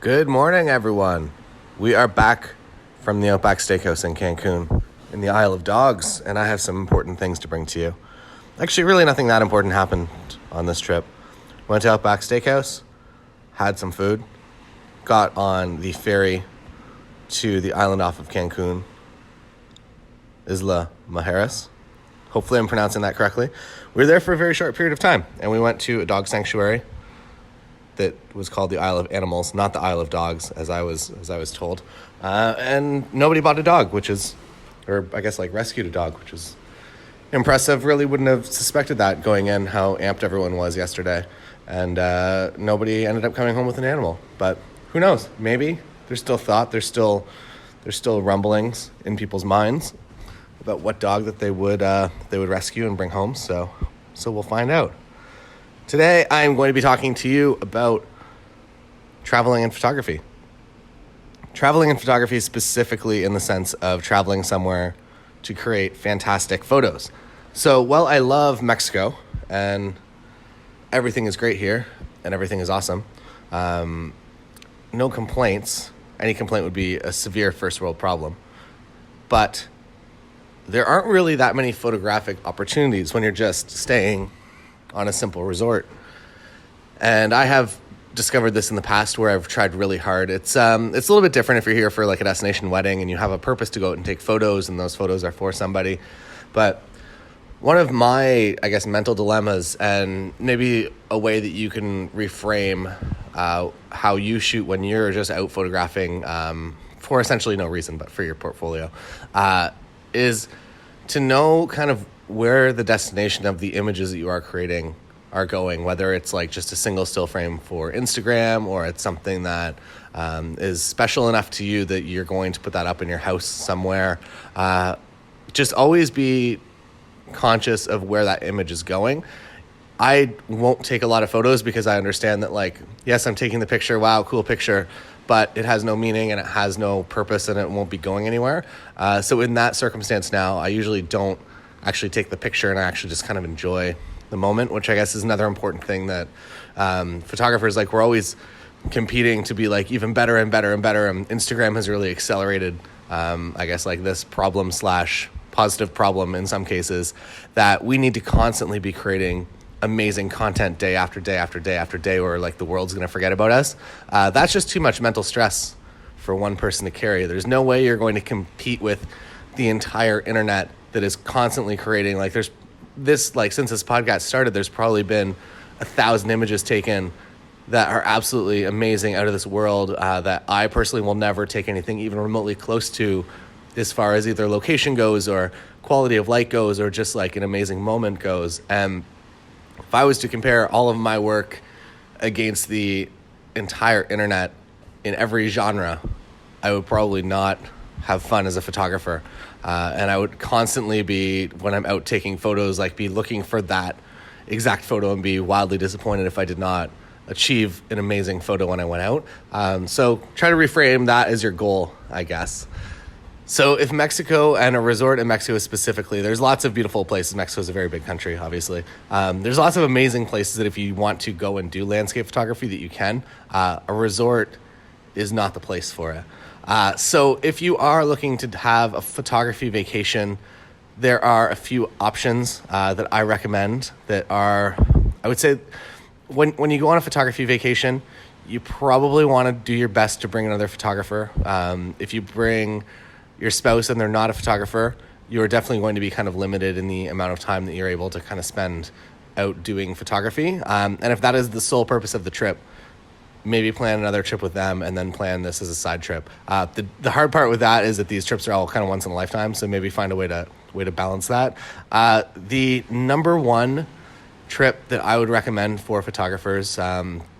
Good morning, everyone. We are back from the Outback Steakhouse in Cancun in the Isle of Dogs, and I have some important things to bring to you. Actually, really nothing that important happened on this trip. Went to Outback Steakhouse, had some food, got on the ferry to the island off of Cancun, Isla Mujeres. Hopefully I'm pronouncing that correctly. We were there for a very short period of time, and we went to a dog sanctuary that was called the Isle of Animals, not the Isle of Dogs, as I was told. And nobody bought a dog, rescued a dog, which is impressive. Really wouldn't have suspected that going in, how amped everyone was yesterday. And nobody ended up coming home with an animal. But who knows? Maybe there's still thought. There's still rumblings in people's minds about what dog that they would rescue and bring home. So we'll find out. Today, I'm going to be talking to you about traveling and photography. Traveling and photography specifically in the sense of traveling somewhere to create fantastic photos. So while I love Mexico and everything is great here and everything is awesome, no complaints. Any complaint would be a severe first world problem. But there aren't really that many photographic opportunities when you're just staying on a simple resort. And I have discovered this in the past where I've tried really hard. It's a little bit different if you're here for like a destination wedding and you have a purpose to go out and take photos and those photos are for somebody. But one of my, mental dilemmas and maybe a way that you can reframe how you shoot when you're just out photographing for essentially no reason, but for your portfolio, is to know kind of where the destination of the images that you are creating are going, whether it's like just a single still frame for Instagram or it's something that is special enough to you that you're going to put that up in your house somewhere. Just always be conscious of where that image is going. I won't take a lot of photos because I understand that, yes, I'm taking the picture, wow, cool picture, but it has no meaning and it has no purpose and it won't be going anywhere. So in that circumstance now, I usually don't actually take the picture and I actually just kind of enjoy the moment, which I guess is another important thing that photographers, we're always competing to be even better and better and better. And Instagram has really accelerated, this problem / positive problem in some cases, that we need to constantly be creating amazing content day after day after day after day, or the world's going to forget about us. That's just too much mental stress for one person to carry. There's no way you're going to compete with the entire internet that is constantly creating. Since this podcast started, there's probably been 1,000 images taken that are absolutely amazing, out of this world, that I personally will never take anything even remotely close to, as far as either location goes or quality of light goes or just an amazing moment goes. And if I was to compare all of my work against the entire internet in every genre, I would probably not have fun as a photographer. And I would constantly be, when I'm out taking photos, be looking for that exact photo and be wildly disappointed if I did not achieve an amazing photo when I went out. So try to reframe that as your goal, I guess. So if Mexico and a resort in Mexico specifically, there's lots of beautiful places. Mexico is a very big country, obviously. There's lots of amazing places that if you want to go and do landscape photography that you can. A resort is not the place for it. So if you are looking to have a photography vacation, there are a few options that I recommend that are, I would say, when you go on a photography vacation, you probably want to do your best to bring another photographer. If you bring your spouse and they're not a photographer, you're definitely going to be kind of limited in the amount of time that you're able to kind of spend out doing photography. And if that is the sole purpose of the trip, maybe plan another trip with them and then plan this as a side trip. The hard part with that is that these trips are all kind of once in a lifetime, so maybe find a way to balance that. The number one trip that I would recommend for photographers,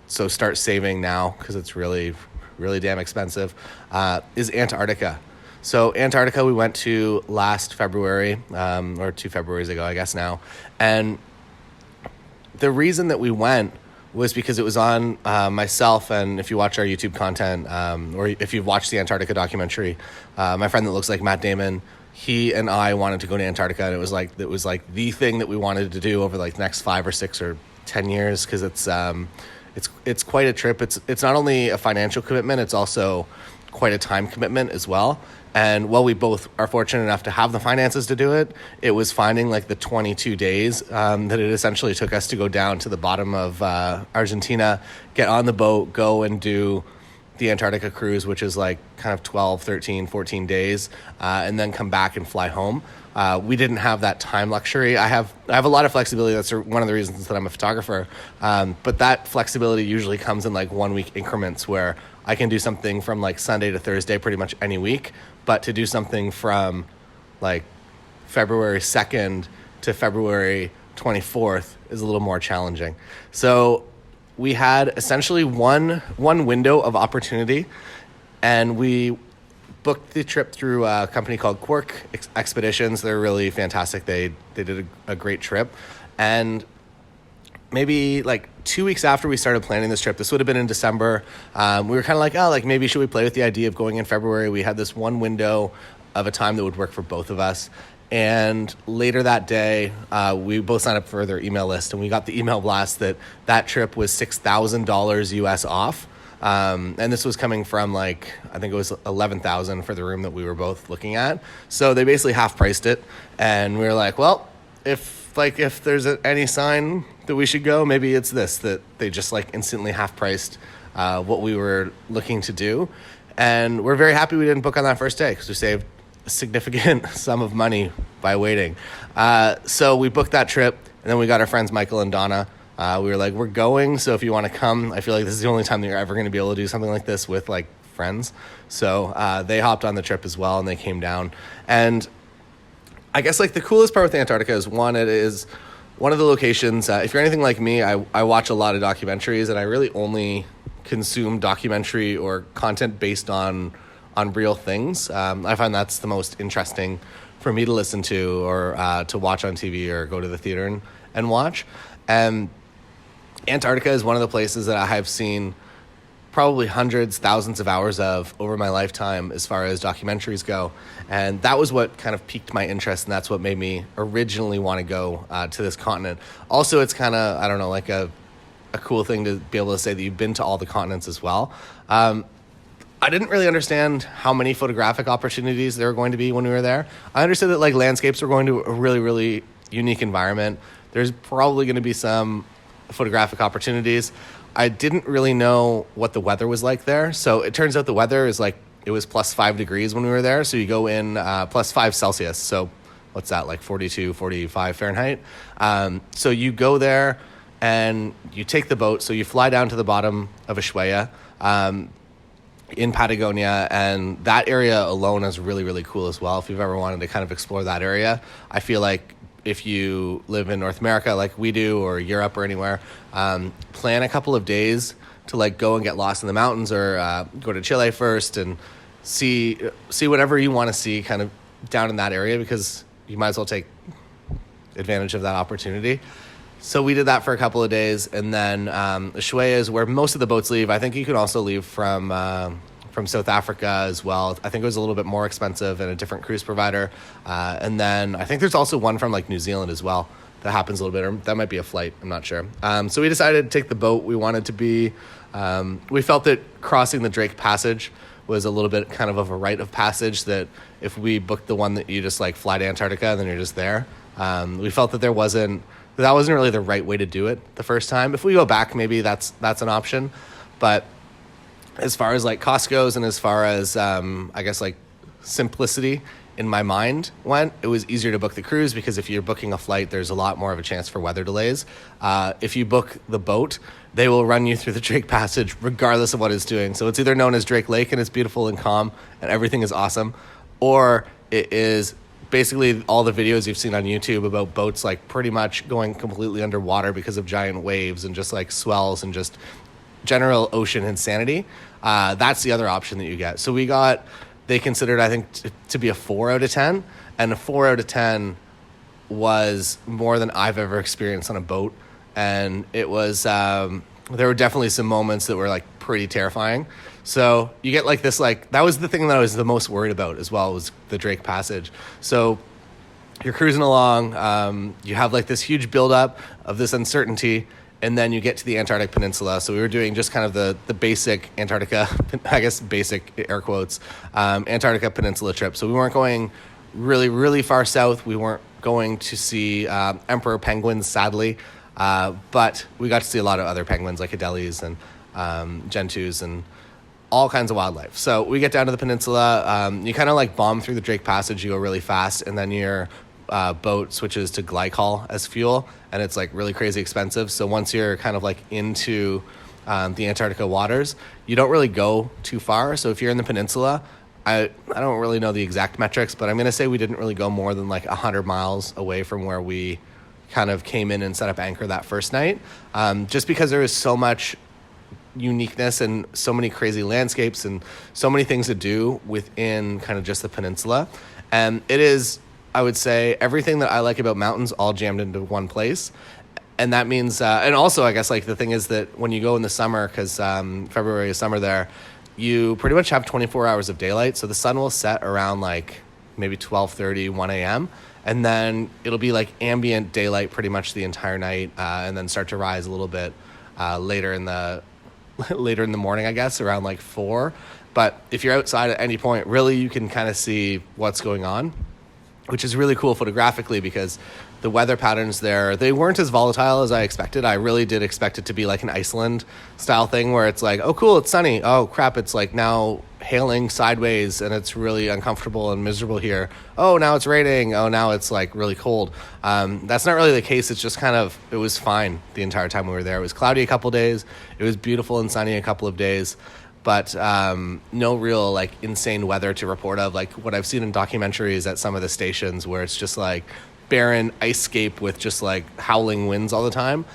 so start saving now because it's really, really damn expensive, is Antarctica. So Antarctica we went to last February, or 2 Februarys ago, I guess now. And the reason that we went was because it was on myself, and if you watch our YouTube content, or if you've watched the Antarctica documentary, my friend that looks like Matt Damon, he and I wanted to go to Antarctica, and it was like the thing that we wanted to do over the next 5 or 6 or 10 years, because It's quite a trip. It's not only a financial commitment, it's also quite a time commitment as well. And while we both are fortunate enough to have the finances to do it, it was finding like the 22 days that it essentially took us to go down to the bottom of Argentina, get on the boat, go and do the Antarctica cruise, which is like kind of 12, 13, 14 days, and then come back and fly home. We didn't have that time luxury. I have a lot of flexibility. That's one of the reasons that I'm a photographer. But that flexibility usually comes in like 1 week increments where I can do something from like Sunday to Thursday pretty much any week. But to do something from like February 2nd to February 24th is a little more challenging. So we had essentially one window of opportunity, and we booked the trip through a company called Quark Expeditions. They're really fantastic. They did a great trip. And maybe like 2 weeks after we started planning this trip, this would have been in December, we were kind of like, like maybe should we play with the idea of going in February? We had this one window of a time that would work for both of us. And later that day, we both signed up for their email list, and we got the email blast that trip was $6,000 US off. And this was coming from like, I think it was $11,000 for the room that we were both looking at. So they basically half priced it. And we were like, well, if there's any sign that we should go, maybe it's this, that they just like instantly half priced what we were looking to do. And we're very happy we didn't book on that first day because we saved a significant sum of money by waiting. So we booked that trip, and then we got our friends Michael and Donna. We were like, we're going, so if you want to come, I feel like this is the only time that you're ever going to be able to do something like this with like friends. So they hopped on the trip as well, and they came down. And I guess like the coolest part with Antarctica is it is one of the locations. If you're anything like me, I watch a lot of documentaries, and I really only consume documentary or content based on real things. I find that's the most interesting for me to listen to or to watch on TV or go to the theater and watch. And Antarctica is one of the places that I have seen probably hundreds, thousands of hours of over my lifetime as far as documentaries go. And that was what kind of piqued my interest, and that's what made me originally want to go to this continent. Also, it's kind of, I don't know, like a cool thing to be able to say that you've been to all the continents as well. I didn't really understand how many photographic opportunities there were going to be when we were there. I understood that like landscapes were going to a really, really unique environment. There's probably going to be some photographic opportunities. I didn't really know what the weather was like there. So it turns out the weather is like, it was plus 5 degrees when we were there. So you go in plus 5 Celsius. So what's that, like 42, 45 Fahrenheit? So you go there and you take the boat. So you fly down to the bottom of Ushuaia in Patagonia, and that area alone is really, really cool as well. If you've ever wanted to kind of explore that area, I feel like if you live in North America like we do, or Europe or anywhere, plan a couple of days to like go and get lost in the mountains, or go to Chile first and see whatever you want to see kind of down in that area, because you might as well take advantage of that opportunity. So we did that for a couple of days, and then Ushuaia is where most of the boats leave. I think you can also leave from South Africa as well. I think it was a little bit more expensive and a different cruise provider. And then I think there's also one from like New Zealand as well that happens a little bit, or that might be a flight, I'm not sure. So we decided to take the boat. We wanted to be, we felt that crossing the Drake Passage was a little bit kind of a rite of passage, that if we booked the one that you just like fly to Antarctica and then you're just there, we felt that that wasn't really the right way to do it the first time. If we go back, maybe that's an option. But as far as like cost goes, and as far as I guess like simplicity in my mind went, it was easier to book the cruise, because if you're booking a flight, there's a lot more of a chance for weather delays. If you book the boat, they will run you through the Drake Passage regardless of what it's doing. So it's either known as Drake Lake, and it's beautiful and calm and everything is awesome, or it is basically all the videos you've seen on YouTube about boats like pretty much going completely underwater because of giant waves and just like swells and just general ocean insanity. That's the other option that you get. So they considered, I think, to be a 4 out of 10, and a 4 out of 10 was more than I've ever experienced on a boat. And it was, there were definitely some moments that were like pretty terrifying. So you get like this, like, that was the thing that I was the most worried about as well, was the Drake Passage. So you're cruising along, you have like this huge buildup of this uncertainty, and then you get to the Antarctic Peninsula. So we were doing just kind of the basic Antarctica, I guess basic air quotes, Antarctica Peninsula trip. So we weren't going really, really far south. We weren't going to see emperor penguins, sadly, but we got to see a lot of other penguins like Adelies and gentoos and all kinds of wildlife. So we get down to the peninsula. You kind of like bomb through the Drake Passage. You go really fast, and then your boat switches to glycol as fuel, and it's like really crazy expensive. So once you're kind of like into the Antarctica waters, you don't really go too far. So if you're in the peninsula, I don't really know the exact metrics, but I'm going to say we didn't really go more than like 100 miles away from where we kind of came in and set up anchor that first night, just because there was so much uniqueness and so many crazy landscapes and so many things to do within kind of just the peninsula. And it is, I would say, everything that I like about mountains all jammed into one place. And that means, and also I guess like the thing is that when you go in the summer, because February is summer there, you pretty much have 24 hours of daylight. So the sun will set around like maybe 12:30, 1 a.m. And then it'll be like ambient daylight pretty much the entire night, and then start to rise a little bit later in the morning, I guess, around like 4. But if you're outside at any point, really you can kind of see what's going on, which is really cool photographically because the weather patterns there, they weren't as volatile as I expected. I really did expect it to be like an Iceland style thing where it's like, oh, cool, it's sunny. Oh, crap, it's like now hailing sideways and it's really uncomfortable and miserable here. Oh, now it's raining. Oh, now it's like really cold. That's not really the case. It's just kind of, it was fine the entire time we were there. It was cloudy a couple days. It was beautiful and sunny a couple of days. But no real like insane weather to report of, like what I've seen in documentaries at some of the stations where it's just like barren icescape with just like howling winds all the time.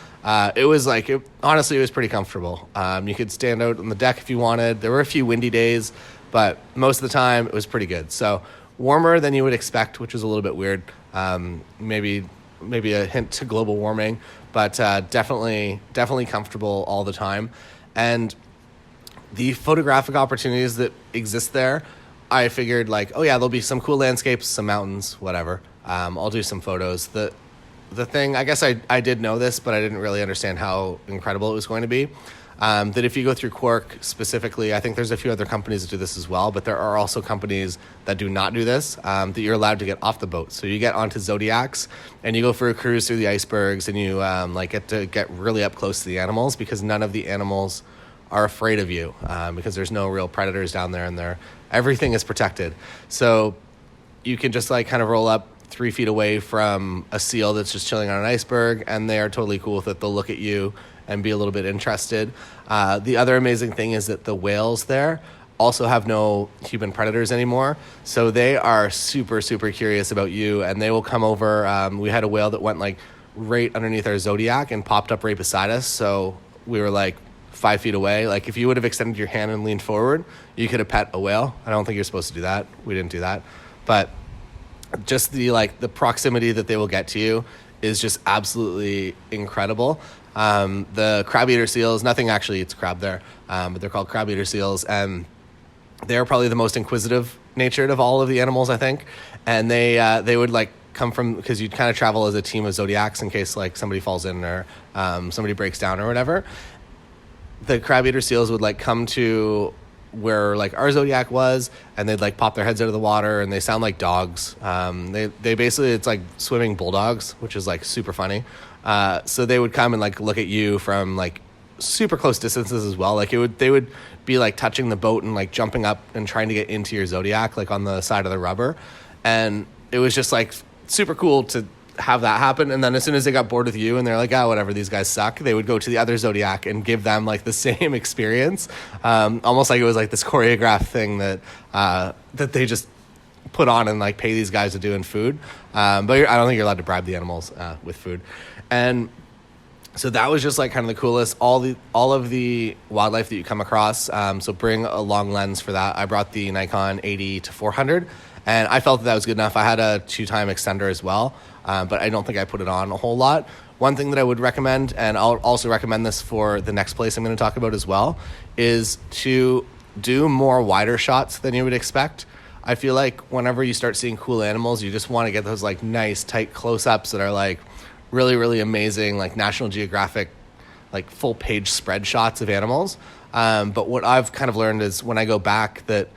It was like, honestly, it was pretty comfortable. You could stand out on the deck if you wanted. There were a few windy days, but most of the time it was pretty good. So warmer than you would expect, which was a little bit weird. Maybe a hint to global warming, but definitely comfortable all the time. And the photographic opportunities that exist there, I figured like, oh yeah, there'll be some cool landscapes, some mountains, whatever. I'll do some photos. The thing, I guess I did know this, but I didn't really understand how incredible it was going to be. That if you go through Quark specifically, I think there's a few other companies that do this as well, but there are also companies that do not do this, that you're allowed to get off the boat. So you get onto Zodiacs and you go for a cruise through the icebergs and you like get to get really up close to the animals because none of the animals are afraid of you, because there's no real predators down there and everything is protected. So you can just like kind of roll up 3 feet away from a seal that's just chilling on an iceberg, and they are totally cool with it. They'll look at you and be a little bit interested. The other amazing thing is that the whales there also have no human predators anymore, so they are super, super curious about you, and they will come over. We had a whale that went like right underneath our Zodiac and popped up right beside us, so we were like 5 feet away. Like if you would have extended your hand and leaned forward, you could have pet a whale. I don't think you're supposed to do that. We didn't do that, but just the proximity that they will get to you is just absolutely incredible. The crab eater seals, nothing actually eats crab there, but they're called crab eater seals, and they're probably the most inquisitive natured of all of the animals, I think. And they would like come from, because you'd kind of travel as a team of Zodiacs in case like somebody falls in or somebody breaks down or whatever. The crab eater seals would like come to where like our Zodiac was, and they'd like pop their heads out of the water, and they sound like dogs. They basically, it's like swimming bulldogs, which is like super funny. So they would come and like look at you from like super close distances as well. Like they would be like touching the boat and like jumping up and trying to get into your Zodiac, like on the side of the rubber. And it was just like super cool to have that happen. And then as soon as they got bored with you and they're like, oh, whatever, these guys suck, they would go to the other Zodiac and give them like the same experience. Almost like it was like this choreographed thing that they just put on and like pay these guys to do in food. But I don't think you're allowed to bribe the animals with food. And so that was just like kind of the coolest. All of the wildlife that you come across. So bring a long lens for that. I brought the Nikon 80-400, and I felt that was good enough. I had a 2-time extender as well, but I don't think I put it on a whole lot. One thing that I would recommend, and I'll also recommend this for the next place I'm going to talk about as well, is to do more wider shots than you would expect. I feel like whenever you start seeing cool animals, you just want to get those like nice tight close-ups that are like really, really amazing, like National Geographic like full page spread shots of animals. But what I've kind of learned is when I go back that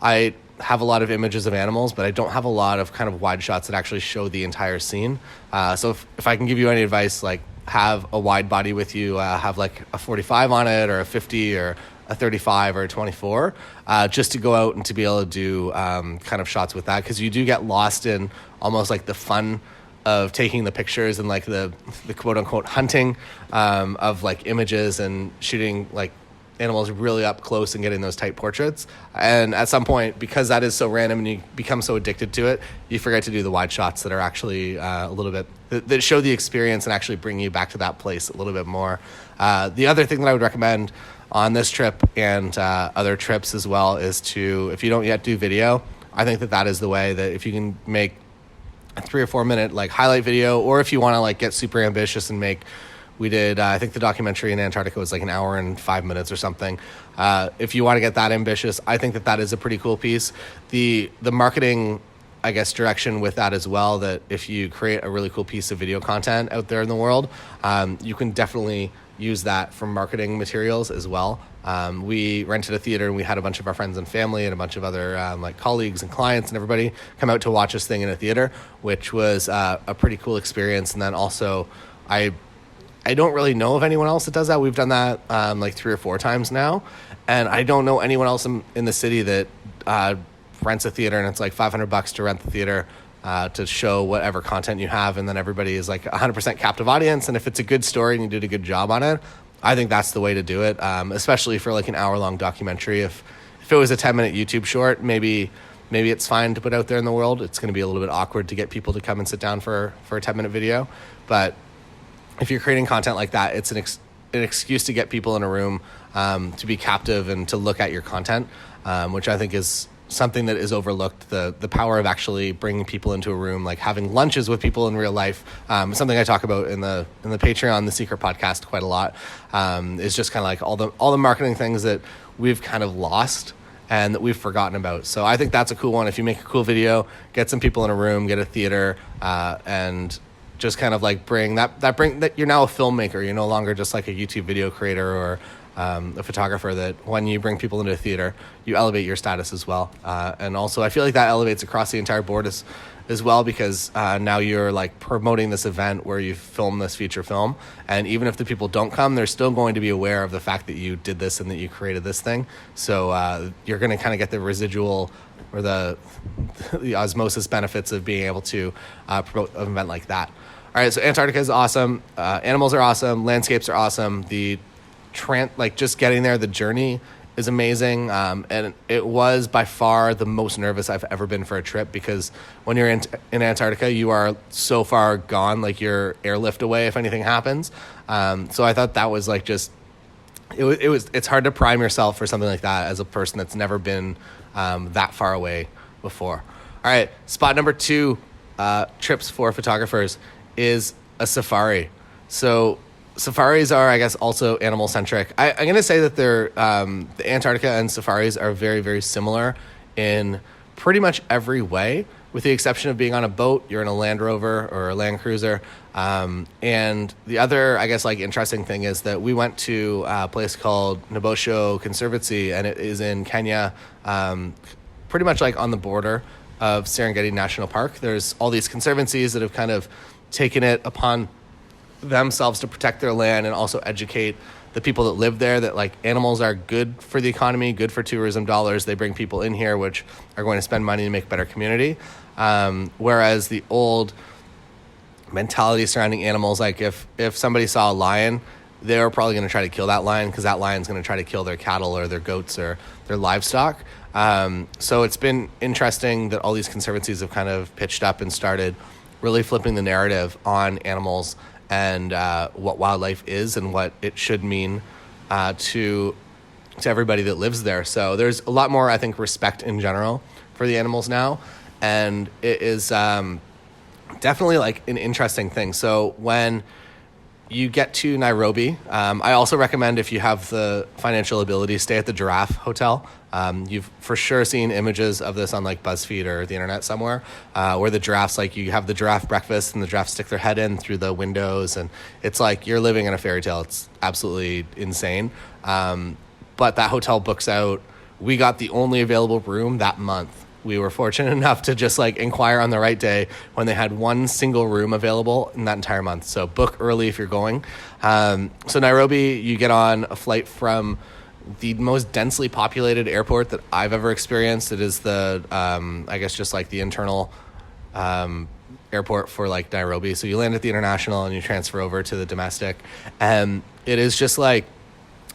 I have a lot of images of animals, but I don't have a lot of kind of wide shots that actually show the entire scene. So if I can give you any advice, like have a wide body with you, have like a 45 on it or a 50 or a 35 or a 24, just to go out and to be able to do kind of shots with that, because you do get lost in almost like the fun of taking the pictures and like the quote unquote hunting of like images and shooting like animals really up close and getting those tight portraits. And at some point, because that is so random and you become so addicted to it, you forget to do the wide shots that are actually a little bit, that show the experience and actually bring you back to that place a little bit more. The other thing that I would recommend on this trip and other trips as well is to, if you don't yet do video, I think that is the way, that if you can make a 3 or 4 minute like highlight video, or if you want to like get super ambitious and make, we did, I think the documentary in Antarctica was like an hour and 5 minutes or something. If you want to get that ambitious, I think that is a pretty cool piece. The marketing, I guess, direction with that as well, that if you create a really cool piece of video content out there in the world, you can definitely use that for marketing materials as well. We rented a theater and we had a bunch of our friends and family and a bunch of other like colleagues and clients and everybody come out to watch this thing in a theater, which was a pretty cool experience. And then also I don't really know of anyone else that does that. We've done that like 3 or 4 times now. And I don't know anyone else in the city that rents a theater and it's like $500 to rent the theater to show whatever content you have. And then everybody is like 100% captive audience. And if it's a good story and you did a good job on it, I think that's the way to do it, especially for like an hour-long documentary. If it was a 10-minute YouTube short, maybe it's fine to put out there in the world. It's going to be a little bit awkward to get people to come and sit down for a 10-minute video. But if you're creating content like that, it's an excuse to get people in a room to be captive and to look at your content, which I think is something that is overlooked. The power of actually bringing people into a room, like having lunches with people in real life, something I talk about in the Patreon, the Secret Podcast, quite a lot. Is just kind of like all the marketing things that we've kind of lost and that we've forgotten about. So I think that's a cool one. If you make a cool video, get some people in a room, get a theater, and just kind of like bring that you're now a filmmaker. You're no longer just like a YouTube video creator or a photographer, that when you bring people into a theater, you elevate your status as well. And also I feel like that elevates across the entire board as well, because now you're like promoting this event where you film this feature film. And even if the people don't come, they're still going to be aware of the fact that you did this and that you created this thing. So you're going to kind of get the residual or the osmosis benefits of being able to promote an event like that. All right, so Antarctica is awesome. Animals are awesome. Landscapes are awesome. Just getting there, the journey is amazing. And it was by far the most nervous I've ever been for a trip, because when you're in Antarctica, you are so far gone, like you're airlift away if anything happens. So I thought that was like it's hard to prime yourself for something like that as a person that's never been that far away before. All right, spot number 2, trips for photographers, is a safari. So safaris are, I guess, also animal-centric. I'm going to say that the Antarctica and safaris are very, very similar in pretty much every way, with the exception of being on a boat. You're in a Land Rover or a Land Cruiser. And the other, I guess, like interesting thing is that we went to a place called Nabosho Conservancy, and it is in Kenya, pretty much like on the border of Serengeti National Park. There's all these conservancies that have kind of taken it upon themselves to protect their land and also educate the people that live there that like animals are good for the economy, good for tourism dollars. They bring people in here which are going to spend money to make a better community. Whereas the old mentality surrounding animals, like if somebody saw a lion, they were probably going to try to kill that lion because that lion's going to try to kill their cattle or their goats or their livestock. So it's been interesting that all these conservancies have kind of pitched up and started really flipping the narrative on animals and what wildlife is and what it should mean to everybody that lives there. So there's a lot more, I think, respect in general for the animals now. And it is definitely like an interesting thing. So when you get to Nairobi. I also recommend, if you have the financial ability, stay at the Giraffe Hotel. You've for sure seen images of this on like BuzzFeed or the internet somewhere, where the giraffes, like you have the giraffe breakfast and the giraffes stick their head in through the windows, and it's like you're living in a fairy tale. It's absolutely insane. But that hotel books out. We got the only available room that month. We were fortunate enough to just like inquire on the right day when they had one single room available in that entire month. So book early if you're going. So Nairobi, you get on a flight from the most densely populated airport that I've ever experienced. It is the, I guess just like the internal airport for like Nairobi. So you land at the international and you transfer over to the domestic. And it is just like,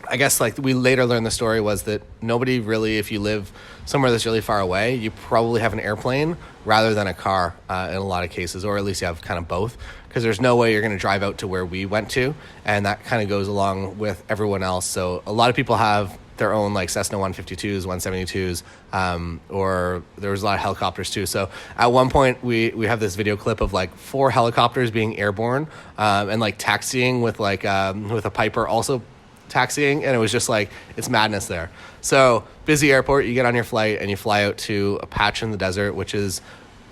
I guess like we later learned the story was that nobody really, if you live somewhere that's really far away, you probably have an airplane rather than a car in a lot of cases, or at least you have kind of both, because there's no way you're going to drive out to where we went to, and that kind of goes along with everyone else. So a lot of people have their own like Cessna 152s, 172s, or there was a lot of helicopters too. So at one point we have this video clip of like 4 helicopters being airborne and like taxiing with like with a Piper also taxiing, and it was just like, it's madness there. So busy airport, you get on your flight and you fly out to a patch in the desert, which is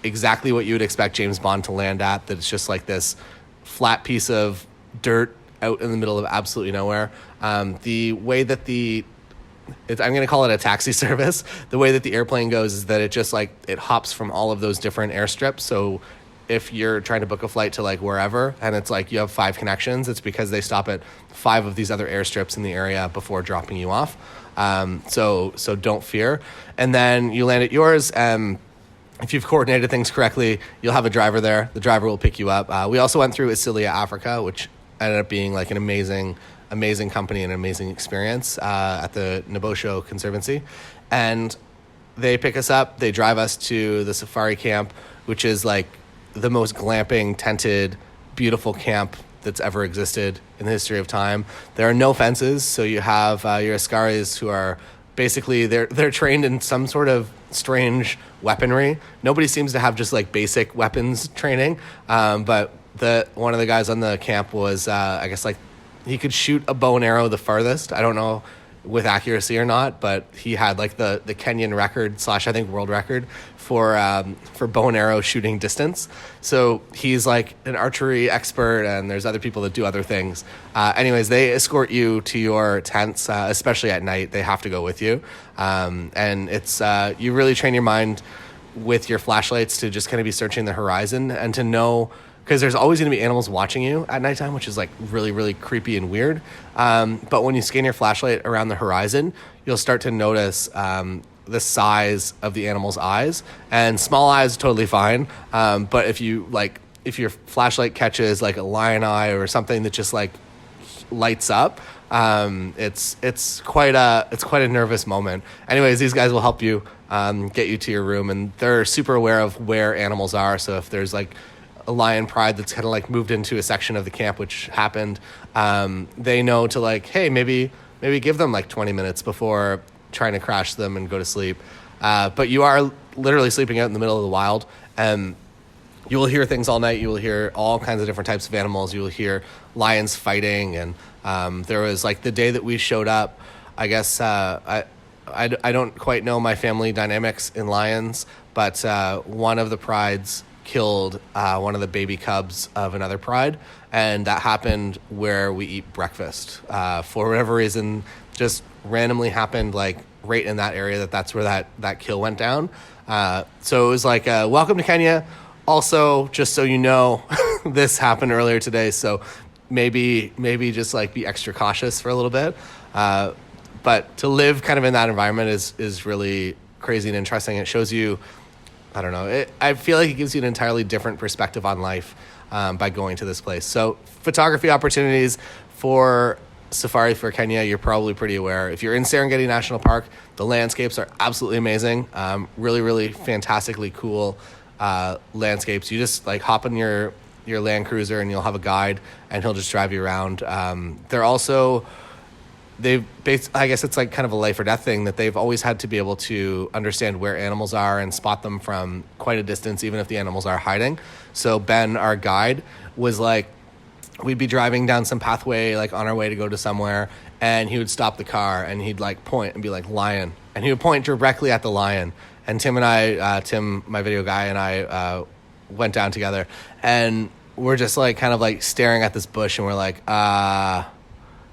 exactly what you would expect James Bond to land at, that it's just like this flat piece of dirt out in the middle of absolutely nowhere. The way that I'm going to call it a taxi service, the way that the airplane goes is that it just like, it hops from all of those different airstrips. So if you're trying to book a flight to like wherever and it's like you have 5 connections, it's because they stop at 5 of these other airstrips in the area before dropping you off. So don't fear. And then you land at yours. If you've coordinated things correctly, you'll have a driver there. The driver will pick you up. We also went through Isilia Africa, which ended up being like an amazing company and an amazing experience at the Nabosho Conservancy. And they pick us up. They drive us to the safari camp, which is like the most glamping, tented, beautiful camp that's ever existed in the history of time. There are no fences, so you have your Askaris who are basically, they're trained in some sort of strange weaponry. Nobody seems to have just like basic weapons training, but one of the guys on the camp was, I guess like he could shoot a bow and arrow the farthest. I don't know with accuracy or not, but he had like the Kenyan record / I think world record for bow and arrow shooting distance. So he's like an archery expert, and there's other people that do other things. Anyways, they escort you to your tents, especially at night. They have to go with you. And it's, you really train your mind with your flashlights to just kind of be searching the horizon and to know, because there's always going to be animals watching you at nighttime, which is like really, really creepy and weird. But when you scan your flashlight around the horizon, you'll start to notice the size of the animal's eyes. And small eyes, totally fine. But if your flashlight catches like a lion eye or something that just like lights up, it's quite a nervous moment. Anyways, these guys will help you get you to your room, and they're super aware of where animals are. So if there's like a lion pride that's kind of like moved into a section of the camp, which happened, they know to like, hey, maybe give them like 20 minutes before trying to crash them and go to sleep. But you are literally sleeping out in the middle of the wild, and you will hear things all night. You will hear all kinds of different types of animals. You will hear lions fighting. And there was like the day that we showed up, I guess, I don't quite know my family dynamics in lions, but one of the prides killed one of the baby cubs of another pride, and that happened where we eat breakfast. For whatever reason, just randomly happened like right in that area that's where that kill went down. So it was like, welcome to Kenya. Also, just so you know, this happened earlier today, so maybe just like be extra cautious for a little bit. But to live kind of in that environment is really crazy and interesting. It shows you, I don't know, I feel like it gives you an entirely different perspective on life by going to this place. So photography opportunities for safari for Kenya, you're probably pretty aware. If you're in Serengeti National Park, the landscapes are absolutely amazing. Really, really fantastically cool landscapes. You just like hop in your Land Cruiser and you'll have a guide and he'll just drive you around. They're also, I guess it's like kind of a life or death thing that they've always had to be able to understand where animals are and spot them from quite a distance, even if the animals are hiding. So Ben, our guide, was like, we'd be driving down some pathway, like on our way to go to somewhere, and he would stop the car and he'd like point and be like, lion. And he would point directly at the lion. And Tim and I, Tim, my video guy, and I went down together, and we're just like kind of like staring at this bush, and we're like, and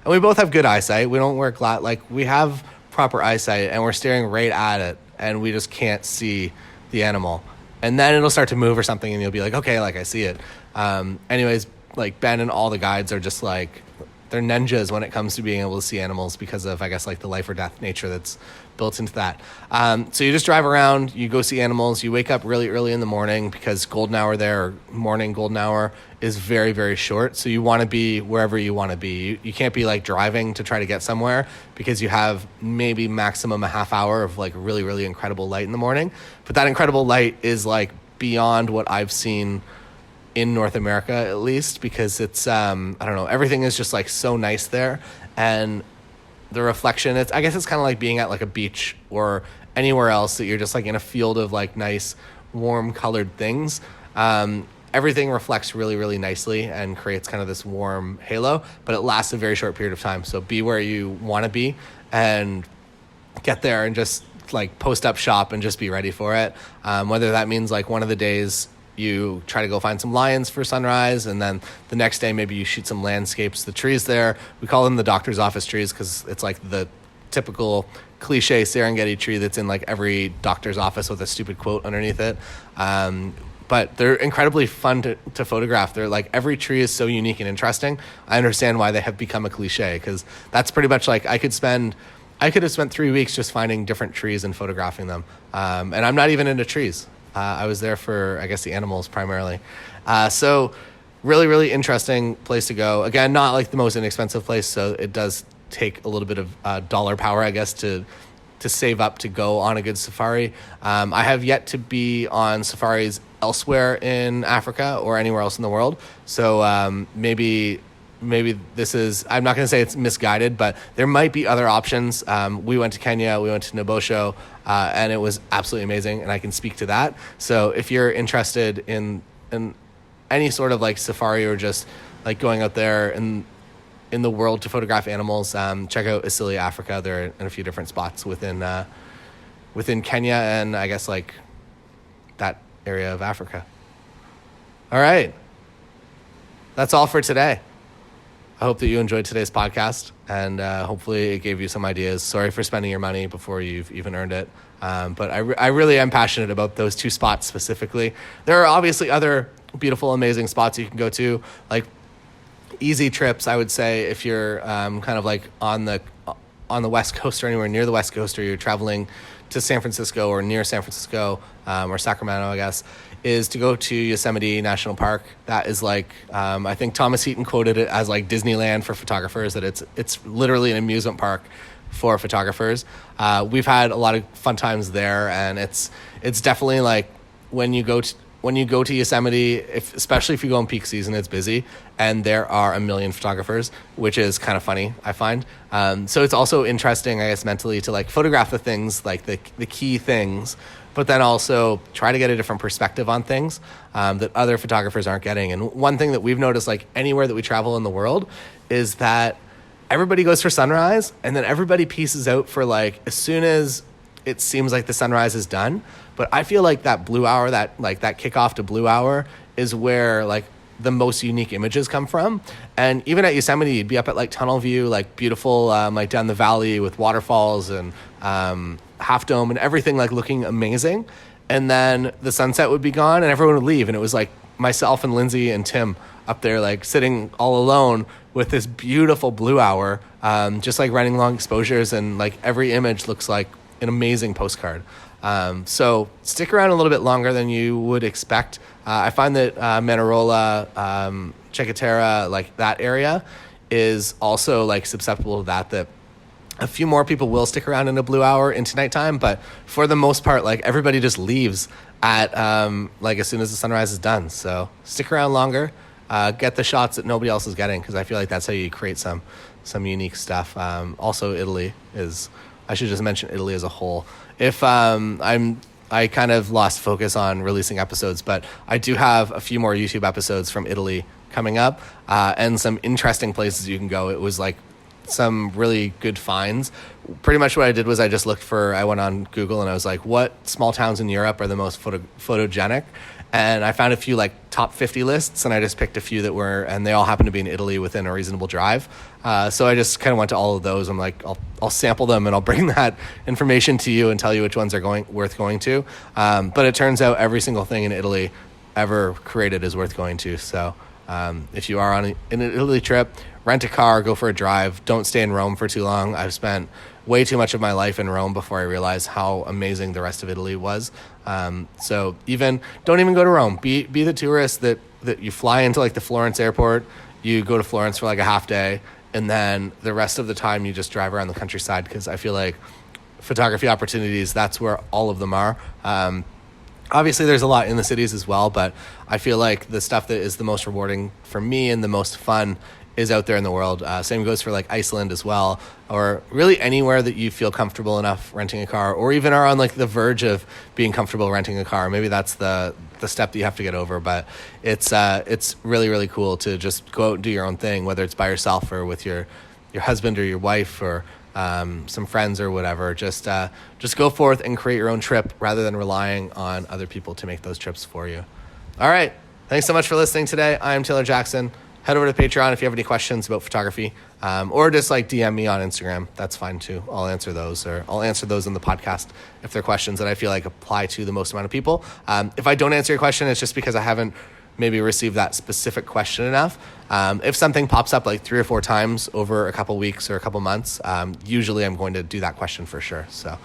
we both have good eyesight. We don't wear like we have proper eyesight, and we're staring right at it, and we just can't see the animal. And then it'll start to move or something, and you'll be like, okay, like I see it. Anyways, like Ben and all the guides are just like, they're ninjas when it comes to being able to see animals because of, I guess, like the life or death nature that's built into that. So you just drive around, you go see animals, you wake up really early in the morning because golden hour there, or morning golden hour, is very, very short. So you want to be wherever you want to be. You can't be like driving to try to get somewhere because you have maybe maximum a half hour of like really, really incredible light in the morning. But that incredible light is like beyond what I've seen in North America, at least, because it's I don't know, everything is just like so nice there, and the reflection, I guess it's kind of like being at like a beach or anywhere else that you're just like in a field of like nice warm colored things. Everything reflects really, really nicely and creates kind of this warm halo, but it lasts a very short period of time. So be where you want to be and get there and just like post up shop and just be ready for it. Whether that means like one of the days you try to go find some lions for sunrise, and then the next day maybe you shoot some landscapes. The trees there, we call them the doctor's office trees because it's like the typical cliche Serengeti tree that's in like every doctor's office with a stupid quote underneath it. But they're incredibly fun to photograph. They're like, every tree is so unique and interesting. I understand why they have become a cliche, because that's pretty much like I could have spent 3 weeks just finding different trees and photographing them. And I'm not even into trees. I was there for, I guess, the animals primarily. So really, really interesting place to go. Again, not like the most inexpensive place, so it does take a little bit of dollar power, I guess, to save up to go on a good safari. I have yet to be on safaris elsewhere in Africa or anywhere else in the world. So maybe this is, I'm not going to say it's misguided, but there might be other options. We went to Kenya, we went to Nabosho, and it was absolutely amazing, and I can speak to that. So if you're interested in any sort of like safari or just like going out there in the world to photograph animals, check out Isili Africa. They're in a few different spots within Kenya and I guess like that area of Africa. All right. That's all for today. I hope that you enjoyed today's podcast, and hopefully it gave you some ideas. Sorry for spending your money before you've even earned it. But I really am passionate about those two spots specifically. There are obviously other beautiful, amazing spots you can go to, like easy trips, I would say, if you're kind of like on the West Coast or anywhere near the West Coast, or you're traveling to San Francisco or near San Francisco or Sacramento, I guess, is to go to Yosemite National Park. That is like, I think Thomas Heaton quoted it as like Disneyland for photographers, that it's literally an amusement park for photographers. We've had a lot of fun times there, and it's definitely like when you go to Yosemite, especially if you go in peak season, it's busy, and there are a million photographers, which is kind of funny, I find. So it's also interesting, I guess, mentally to like photograph the things, like the key things, but then also try to get a different perspective on things that other photographers aren't getting. And one thing that we've noticed, like anywhere that we travel in the world, is that everybody goes for sunrise, and then everybody pieces out for like as soon as it seems like the sunrise is done. But I feel like that blue hour, that kickoff to blue hour, is where like the most unique images come from. And even at Yosemite, you'd be up at like Tunnel View, like beautiful, like down the valley with waterfalls and Half Dome and everything, like looking amazing. And then the sunset would be gone and everyone would leave. And it was like myself and Lindsay and Tim up there, like sitting all alone with this beautiful blue hour, just like running long exposures, and like every image looks like an amazing postcard. So stick around a little bit longer than you would expect. I find that Manarola, Chicotera, like that area is also like susceptible to that a few more people will stick around in a blue hour into nighttime, but for the most part, like everybody just leaves at like as soon as the sunrise is done. So stick around longer, get the shots that nobody else is getting, because I feel like that's how you create some unique stuff. Also, Italy is, I should just mention Italy as a whole. If I kind of lost focus on releasing episodes, but I do have a few more YouTube episodes from Italy coming up, and some interesting places you can go. It was like some really good finds. Pretty much what I did was I went on Google and I was like, what small towns in Europe are the most photogenic? And I found a few like top 50 lists, and I just picked a few that were, and they all happen to be in Italy within a reasonable drive. So I just kind of went to all of those. I'm like, I'll sample them and I'll bring that information to you and tell you which ones are worth going to. But it turns out every single thing in Italy ever created is worth going to. So if you are on an Italy trip, rent a car, go for a drive. Don't stay in Rome for too long. I've spent way too much of my life in Rome before I realized how amazing the rest of Italy was. So don't even go to Rome. Be the tourist that you fly into like the Florence airport, you go to Florence for like a half day, and then the rest of the time you just drive around the countryside, because I feel like photography opportunities, that's where all of them are. Obviously, there's a lot in the cities as well, but I feel like the stuff that is the most rewarding for me and the most fun is out there in the world. Same goes for like Iceland as well, or really anywhere that you feel comfortable enough renting a car, or even are on like the verge of being comfortable renting a car. Maybe that's the step that you have to get over, but it's really, really cool to just go out and do your own thing, whether it's by yourself or with your husband or your wife or some friends or whatever. Just go forth and create your own trip rather than relying on other people to make those trips for you. All right. Thanks so much for listening today. I'm Taylor Jackson. Head over to Patreon if you have any questions about photography, or just like DM me on Instagram. That's fine too. I'll answer those, or I'll answer those in the podcast if they're questions that I feel like apply to the most amount of people. If I don't answer your question, it's just because I haven't maybe received that specific question enough. If something pops up like 3 or 4 times over a couple weeks or a couple months, usually I'm going to do that question for sure. So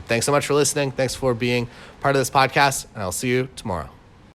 thanks so much for listening. Thanks for being part of this podcast, and I'll see you tomorrow.